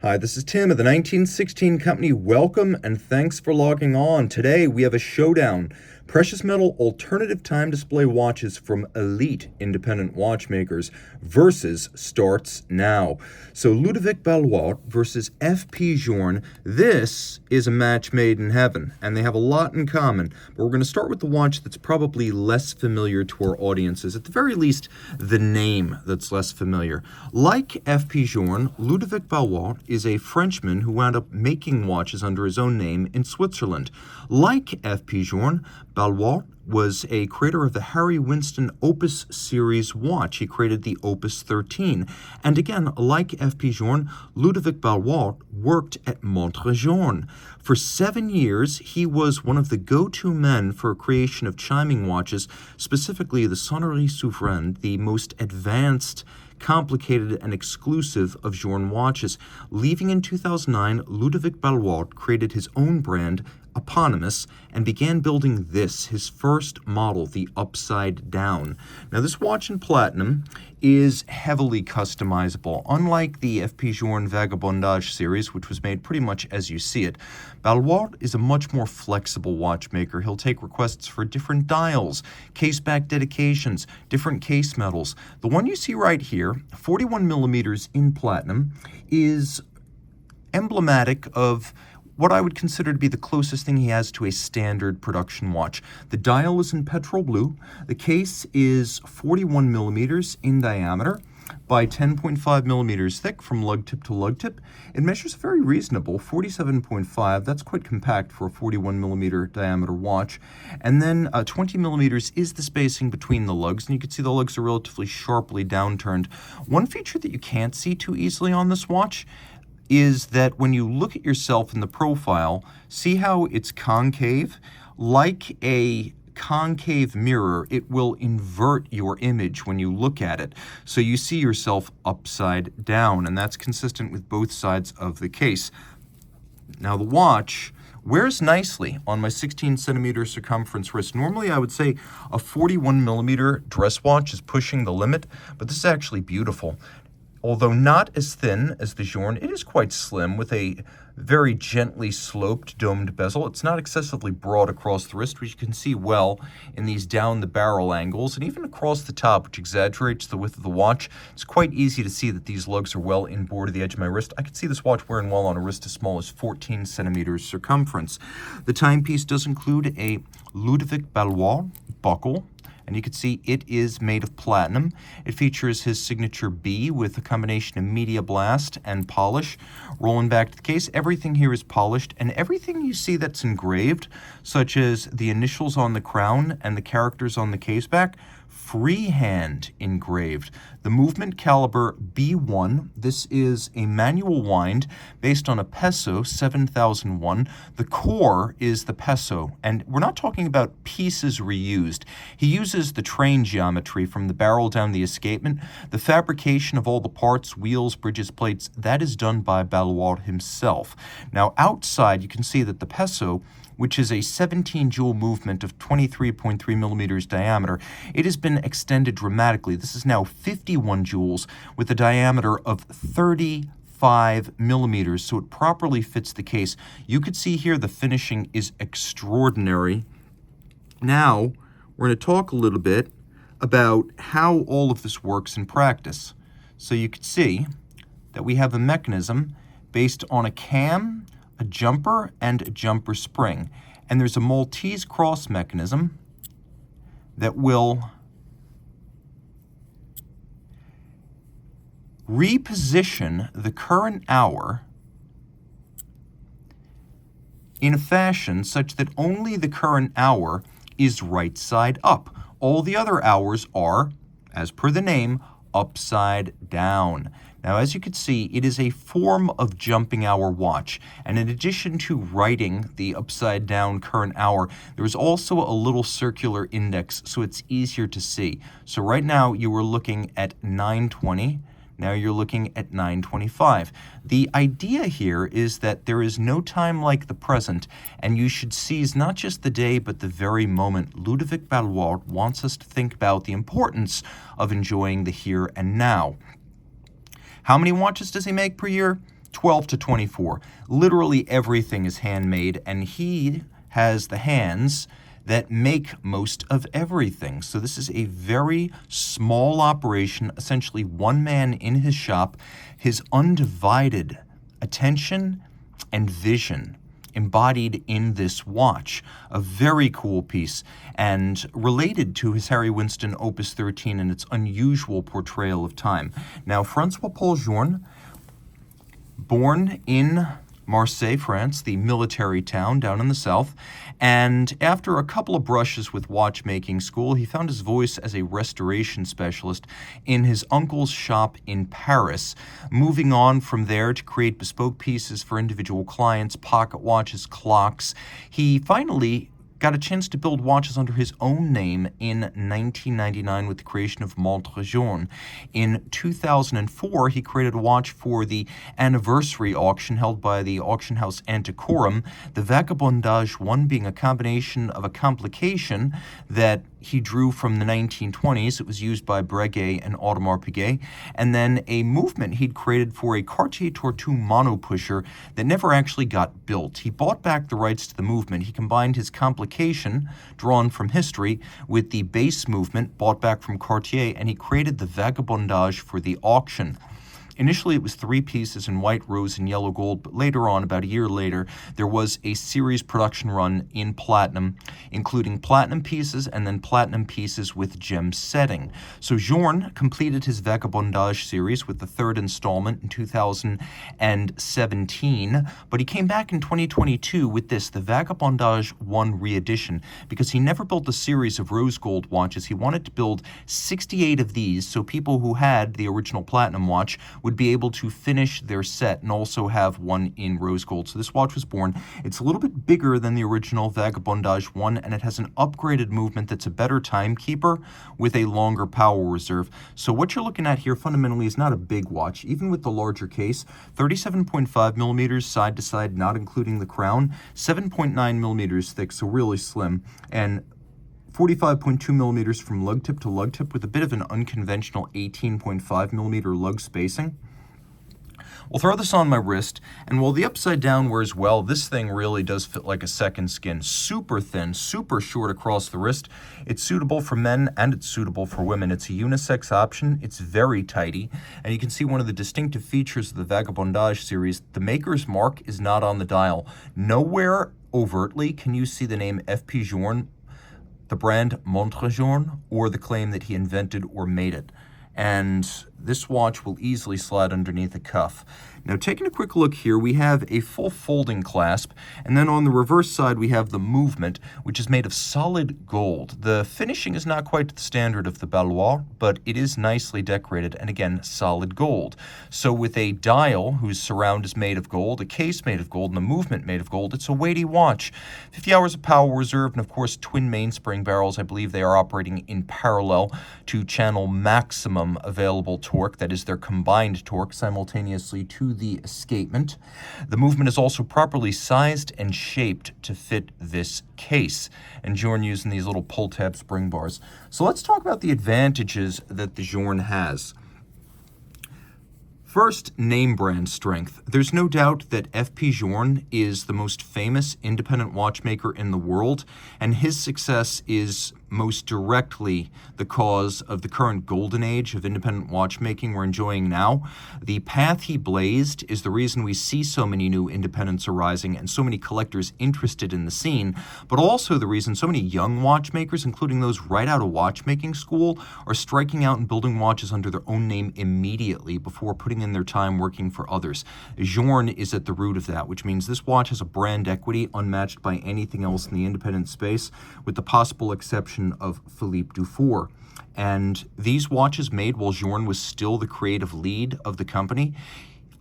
Hi, this is Tim of the 1916 Company. Welcome and thanks for logging on. Today we have a showdown. Precious metal alternative time display watches from elite independent watchmakers versus starts now. So Ludovic Ballouard versus FP Journe. This is a match made in heaven, and they have a lot in common. But we're going to start with the watch that's probably less familiar to our audiences. At the very least, the name that's less familiar. Like FP Journe, Ludovic Ballouard is a Frenchman who wound up making watches under his own name in Switzerland. Like FP Journe, Ballouard was a creator of the Harry Winston Opus series watch. He created the Opus 13. And again, like FP Journe, Ludovic Ballouard worked at Journe. For 7 years, he was one of the go-to men for creation of chiming watches, specifically the Sonnerie Souveraine, the most advanced, complicated, and exclusive of Journe watches. Leaving in 2009, Ludovic Ballouard created his own brand, eponymous, and began building this, his first model, the Upside Down. Now, this watch in platinum is heavily customizable. Unlike the FP Journe Vagabondage series, which was made pretty much as you see it, Ballouard is a much more flexible watchmaker. He'll take requests for different dials, case-back dedications, different case metals. The one you see right here, 41 millimeters in platinum, is emblematic of what I would consider to be the closest thing he has to a standard production watch. The dial is in petrol blue. The case is 41 millimeters in diameter by 10.5 millimeters thick from lug tip to lug tip. It measures very reasonable, 47.5. That's quite compact for a 41 millimeter diameter watch. And then 20 millimeters is the spacing between the lugs, and you can see the lugs are relatively sharply downturned. One feature that you can't see too easily on this watch is that when you look at yourself in the profile, see how it's concave? Like a concave mirror, it will invert your image when you look at it. So you see yourself upside down, and that's consistent with both sides of the case. Now the watch wears nicely on my 16 centimeter circumference wrist. Normally I would say a 41 millimeter dress watch is pushing the limit, but this is actually beautiful. Although not as thin as the Journe, it is quite slim with a very gently sloped domed bezel. It's not excessively broad across the wrist, which you can see well in these down the barrel angles, and even across the top, which exaggerates the width of the watch. It's quite easy to see that these lugs are well inboard of the edge of my wrist. I could see this watch wearing well on a wrist as small as 14 centimeters circumference. The timepiece does include a Ludovic Ballouard buckle, and you can see it is made of platinum. It features his signature B with a combination of media blast and polish. Rolling back to the case, everything here is polished, and everything you see that's engraved, such as the initials on the crown and the characters on the case back, freehand engraved. The movement caliber B1, this is a manual wind based on a Peso 7001. The core is the Peso, and we're not talking about pieces reused. He uses the train geometry from the barrel down the escapement. The fabrication of all the parts, wheels, bridges, plates, that is done by Ballouard himself. Now outside you can see that the Peso, which is a 17 jewel movement of 23.3 millimeters diameter, it has been extended dramatically. This is now 51 jewels with a diameter of 35 millimeters, so it properly fits the case. You could see here the finishing is extraordinary. Now, we're going to talk a little bit about how all of this works in practice. So you can see that we have a mechanism based on a cam, a jumper, and a jumper spring. And there's a Maltese cross mechanism that will reposition the current hour in a fashion such that only the current hour is right side up. All the other hours are, as per the name, upside down. Now, as you can see, it is a form of jumping hour watch, and in addition to writing the upside down current hour, there is also a little circular index, so it's easier to see. So right now you are looking at 9:20. Now you're looking at 9:25. The idea here is that there is no time like the present, and you should seize not just the day, but the very moment. Ludovic Ballouard wants us to think about the importance of enjoying the here and now. How many watches does he make per year? 12 to 24. Literally everything is handmade, and he has the hands that make most of everything. So this is a very small operation, essentially one man in his shop, his undivided attention and vision embodied in this watch. A very cool piece, and related to his Harry Winston Opus 13 and its unusual portrayal of time. Now, Francois-Paul Journe, born in Marseille, France, the military town down in the south, and after a couple of brushes with watchmaking school, he found his voice as a restoration specialist in his uncle's shop in Paris, moving on from there to create bespoke pieces for individual clients, pocket watches, clocks. He finally got a chance to build watches under his own name in 1999 with the creation of Montre Jaune. In 2004, he created a watch for the anniversary auction held by the auction house Antiquorum, the Vagabondage 1 being a combination of a complication that he drew from the 1920s. It was used by Breguet and Audemars Piguet, and then a movement he'd created for a Cartier Tortue monopusher that never actually got built. He bought back the rights to the movement. He combined his complication, drawn from history, with the base movement, bought back from Cartier, and he created the Vagabondage for the auction. Initially, it was 3 pieces in white, rose, and yellow gold, but later on, about a year later, there was a series production run in platinum, including platinum pieces and then platinum pieces with gem setting. So Journe completed his Vagabondage series with the 3rd installment in 2017, but he came back in 2022 with this, the Vagabondage 1 re-edition, because he never built a series of rose gold watches. He wanted to build 68 of these, so people who had the original platinum watch would be able to finish their set and also have one in rose gold. So this watch was born. It's a little bit bigger than the original Vagabondage 1, and it has an upgraded movement that's a better timekeeper with a longer power reserve. So what you're looking at here fundamentally is not a big watch, even with the larger case. 37.5 millimeters side to side, not including the crown. 7.9 millimeters thick, so really slim. And 45.2 millimeters from lug tip to lug tip with a bit of an unconventional 18.5 millimeter lug spacing. We'll throw this on my wrist, and while the upside down wears well, this thing really does fit like a second skin. Super thin, super short across the wrist. It's suitable for men and it's suitable for women. It's a unisex option. It's very tidy, and you can see one of the distinctive features of the Vagabondage series. The maker's mark is not on the dial. Nowhere overtly can you see the name FP Journe, the brand Montre Jaune, or the claim that he invented or made it. And this watch will easily slide underneath a cuff. Now, taking a quick look here, we have a full folding clasp, and then on the reverse side, we have the movement, which is made of solid gold. The finishing is not quite to the standard of the Ballouard, but it is nicely decorated, and again, solid gold. So with a dial whose surround is made of gold, a case made of gold, and a movement made of gold, it's a weighty watch. 50 hours of power reserve, and of course, twin mainspring barrels. I believe they are operating in parallel to channel maximum available torque, that is their combined torque, simultaneously to the escapement. The movement is also properly sized and shaped to fit this case, and Journe using these little pull tab spring bars. So let's talk about the advantages that the Journe has. First, name brand strength. There's no doubt that FP Journe is the most famous independent watchmaker in the world, and his success is most directly the cause of the current golden age of independent watchmaking we're enjoying now. The path he blazed is the reason we see so many new independents arising and so many collectors interested in the scene, but also the reason so many young watchmakers, including those right out of watchmaking school, are striking out and building watches under their own name immediately before putting in their time working for others. Journe is at the root of that, which means this watch has a brand equity unmatched by anything else in the independent space, with the possible exception of Philippe Dufour. And these watches made while Journe was still the creative lead of the company.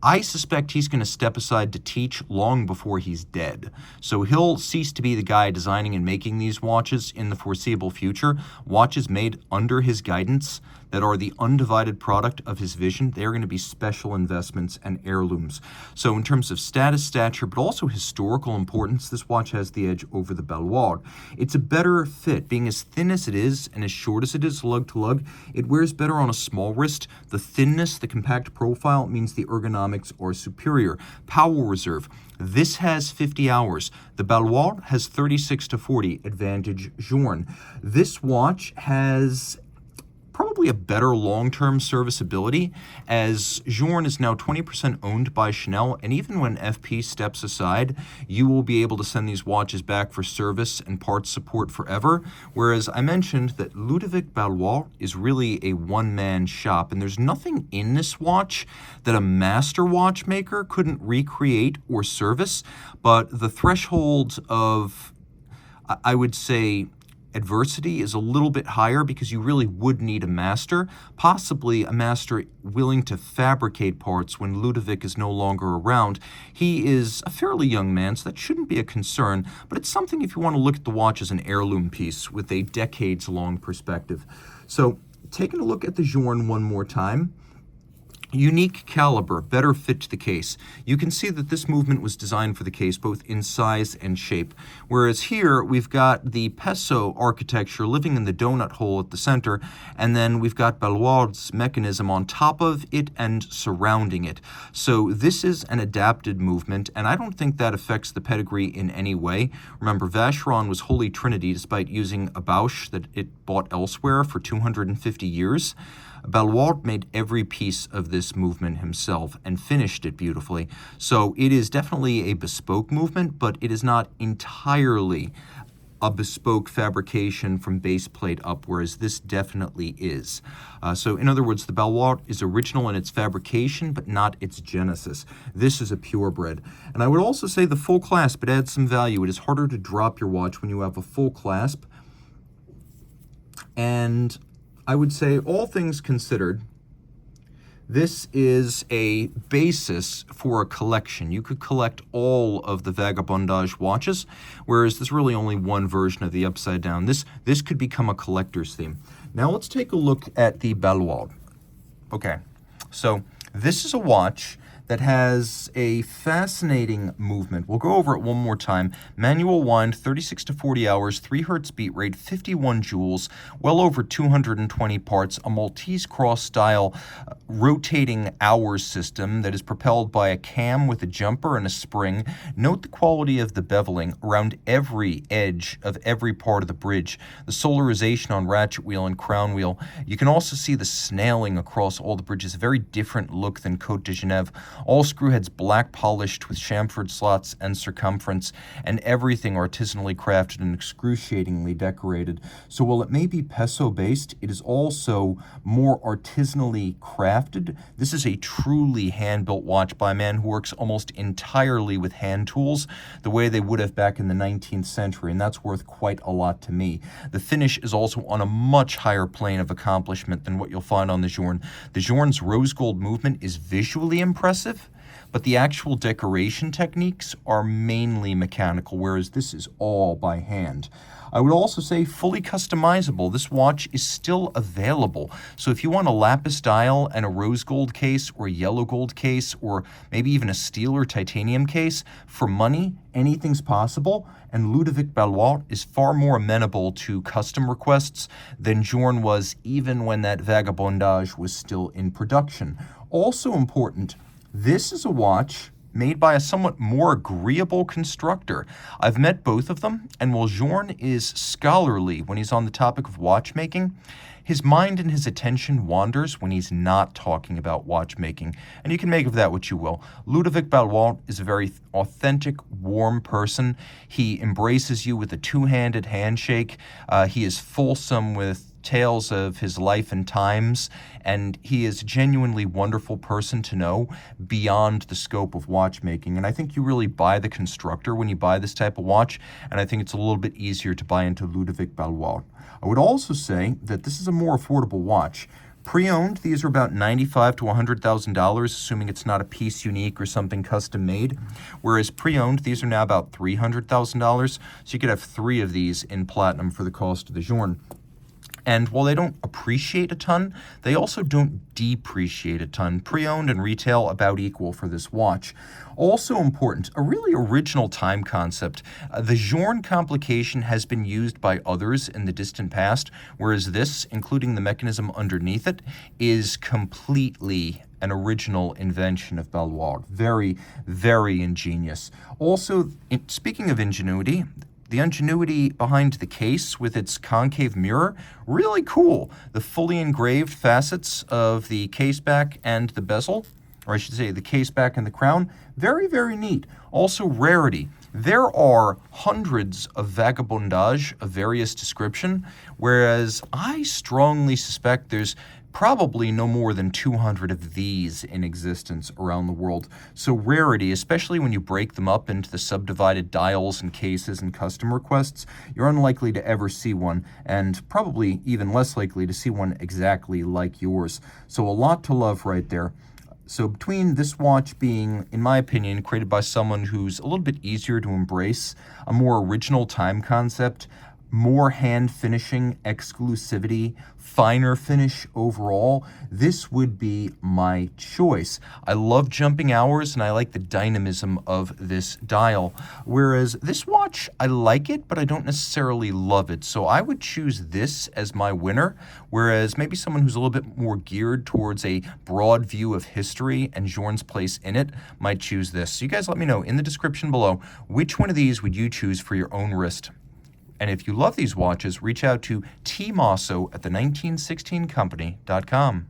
I suspect he's going to step aside to teach long before he's dead. So he'll cease to be the guy designing and making these watches in the foreseeable future. Watches made under his guidance, that are the undivided product of his vision, they're going to be special investments and heirlooms. So in terms of status, stature, but also historical importance, this watch has the edge over the Ballouard. It's a better fit. Being as thin as it is and as short as it is lug to lug, it wears better on a small wrist. The thinness, the compact profile means the ergonomics are superior. Power reserve. This has 50 hours. The Ballouard has 36 to 40, advantage Journe. This watch has probably a better long-term serviceability, as Journe is now 20% owned by Chanel, and even when FP steps aside, you will be able to send these watches back for service and parts support forever, whereas I mentioned that Ludovic Ballouard is really a one-man shop, and there's nothing in this watch that a master watchmaker couldn't recreate or service, but the threshold of, I would say, adversity is a little bit higher because you really would need a master, possibly a master willing to fabricate parts when Ludovic is no longer around. He is a fairly young man, so that shouldn't be a concern, but it's something if you want to look at the watch as an heirloom piece with a decades-long perspective. So taking a look at the Journe one more time. Unique caliber, better fit to the case. You can see that this movement was designed for the case, both in size and shape. Whereas here, we've got the Peso architecture living in the donut hole at the center, and then we've got Ballouard's mechanism on top of it and surrounding it. So this is an adapted movement, and I don't think that affects the pedigree in any way. Remember, Vacheron was Holy Trinity despite using a Bausch that it bought elsewhere for 250 years. Ballouard made every piece of this movement himself and finished it beautifully. So it is definitely a bespoke movement, but it is not entirely a bespoke fabrication from base plate up, whereas this definitely is. So in other words, the Ballouard is original in its fabrication, but not its genesis. This is a purebred. And I would also say the full clasp, it adds some value. It is harder to drop your watch when you have a full clasp. And I would say, all things considered, this is a basis for a collection. You could collect all of the Vagabondage watches, whereas there's really only one version of the Upside Down. This could become a collector's theme. Now let's take a look at the Ballouard. Okay, so this is a watch that has a fascinating movement. We'll go over it one more time. Manual wind, 36 to 40 hours, 3 hertz beat rate, 51 joules, well over 220 parts, a Maltese cross style rotating hours system that is propelled by a cam with a jumper and a spring. Note the quality of the beveling around every edge of every part of the bridge, the solarization on ratchet wheel and crown wheel. You can also see the snailing across all the bridges, a very different look than Côte de Genève. All screw heads black polished with chamfered slots and circumference, and everything artisanally crafted and excruciatingly decorated. So while it may be Peso based, it is also more artisanally crafted. This is a truly hand-built watch by a man who works almost entirely with hand tools, the way they would have back in the 19th century, and that's worth quite a lot to me. The finish is also on a much higher plane of accomplishment than what you'll find on the Journe. The Journe's rose gold movement is visually impressive, but the actual decoration techniques are mainly mechanical, whereas this is all by hand. I would also say fully customizable. This watch is still available. So if you want a lapis dial and a rose gold case or a yellow gold case or maybe even a steel or titanium case, for money, anything's possible. And Ludovic Ballouard is far more amenable to custom requests than Journe was even when that Vagabondage was still in production. Also important, this is a watch made by a somewhat more agreeable constructor. I've met both of them, and while Journe is scholarly when he's on the topic of watchmaking, his mind and his attention wanders when he's not talking about watchmaking, and you can make of that what you will. Ludovic Ballouard is a very authentic, warm person. He embraces you with a two-handed handshake. He is fulsome with tales of his life and times, and he is a genuinely wonderful person to know beyond the scope of watchmaking. And I think you really buy the constructor when you buy this type of watch, and I think it's a little bit easier to buy into Ludovic Ballouard. I would also say that this is a more affordable watch. Pre-owned, these are about $95,000 to $100,000, assuming it's not a piece unique or something custom made. Whereas pre-owned, these are now about $300,000, so you could have 3 of these in platinum for the cost of the Journe. And while they don't appreciate a ton, they also don't depreciate a ton. Pre-owned and retail about equal for this watch. Also important, a really original time concept. The Journe complication has been used by others in the distant past, whereas this, including the mechanism underneath it, is completely an original invention of Ballouard. Very, very ingenious. Also, speaking of ingenuity, the ingenuity behind the case with its concave mirror, really cool. The fully engraved facets of the case back and the bezel, or I should say the case back and the crown, very, very neat. Also rarity. There are hundreds of vagabondage of various description, whereas I strongly suspect there's probably no more than 200 of these in existence around the world. So rarity, especially when you break them up into the subdivided dials and cases and custom requests, you're unlikely to ever see one, and probably even less likely to see one exactly like yours. So a lot to love right there. So between this watch being, in my opinion, created by someone who's a little bit easier to embrace, a more original time concept, more hand finishing exclusivity, finer finish overall, this would be my choice. I love jumping hours and I like the dynamism of this dial. Whereas this watch, I like it, but I don't necessarily love it. So I would choose this as my winner, whereas maybe someone who's a little bit more geared towards a broad view of history and Journe's place in it might choose this. So you guys let me know in the description below, which one of these would you choose for your own wrist? And if you love these watches, reach out to Team Mosso at the 1916company.com.